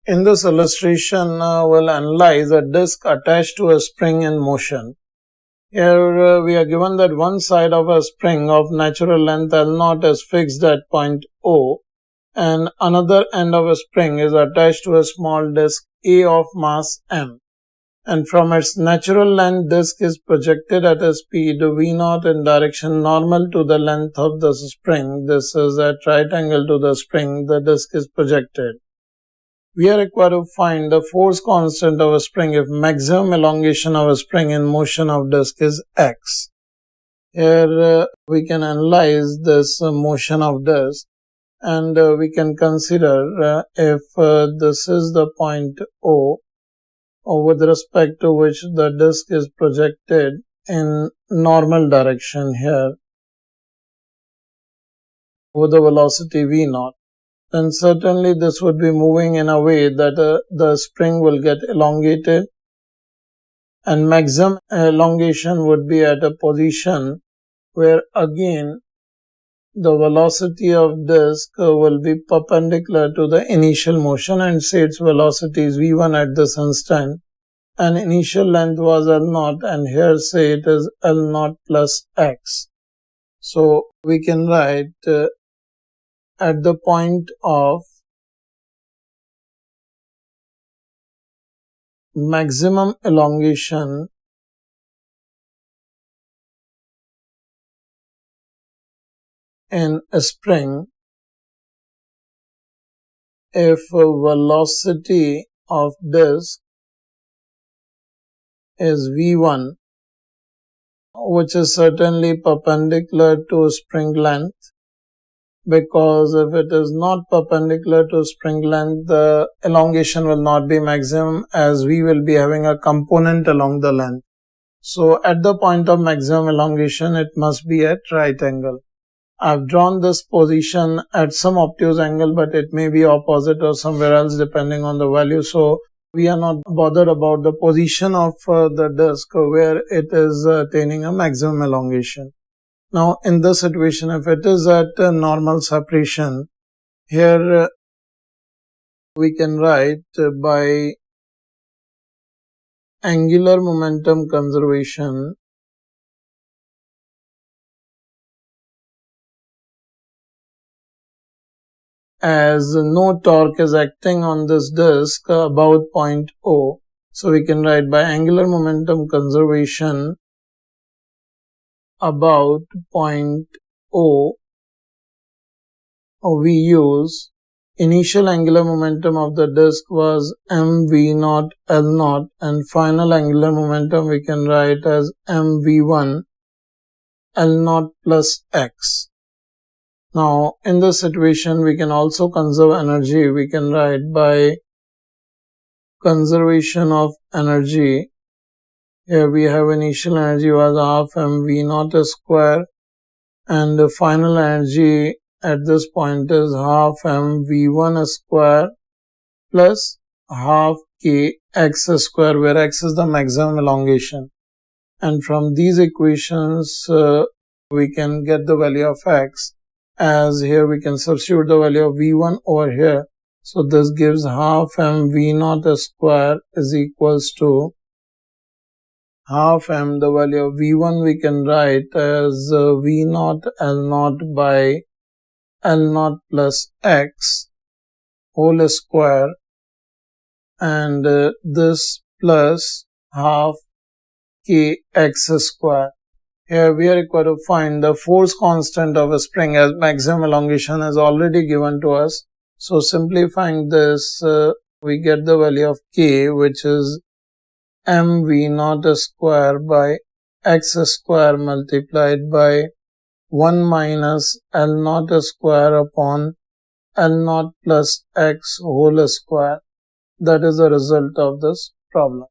In this illustration, we'll analyze a disk attached to a spring in motion. Here we are given that one side of a spring of natural length L0 is fixed at point O, and another end of a spring is attached to a small disk A of mass m. And from its natural length, disk is projected at a speed v0 in direction normal to the length of the spring. This is at right angle to the spring the disk is projected. We are required to find the force constant of a spring if maximum elongation of a spring in motion of disk is x. Here we can analyze this motion of disk, and we can consider if this is the point O, with respect to which the disk is projected in normal direction here with the velocity v0. Then certainly this would be moving in a way that the spring will get elongated, and maximum elongation would be at a position where again the velocity of disk will be perpendicular to the initial motion, and say its velocity is v1 at this instant, and initial length was L0, and here say it is L0 plus x. So we can write at the point of maximum elongation in a spring, if velocity of disk is v1, which is certainly perpendicular to spring length, because if it is not perpendicular to spring length, the elongation will not be maximum, as we will be having a component along the length. So at the point of maximum elongation, it must be at right angle. I've drawn this position at some obtuse angle, but it may be opposite or somewhere else depending on the value. So we are not bothered about the position of the disk where it is attaining a maximum elongation. Now in this situation, if it is at normal separation, here we can write by angular momentum conservation as no torque is acting on this disk about point O. So we can write by angular momentum conservation about point O, we use initial angular momentum of the disk was mv0 L0, and final angular momentum we can write as mv1 L0 plus x. Now in this situation we can also conserve energy. We can write by conservation of energy. Here we have initial energy was half mv0 square, and the final energy at this point is half mv1 square plus half k x square, where x is the maximum elongation. And from these equations we can get the value of x, as here we can substitute the value of v1 over here. So this gives half mv0 square is equals to half m, the value of v1 we can write as v0 L0 by L0 plus x whole square, and this plus half k x square. Here we are required to find the force constant of a spring, as maximum elongation is already given to us. So simplifying this, we get the value of k, which is mv0 square by x square multiplied by 1 minus L0 square upon L0 plus x whole square. That is the result of this problem.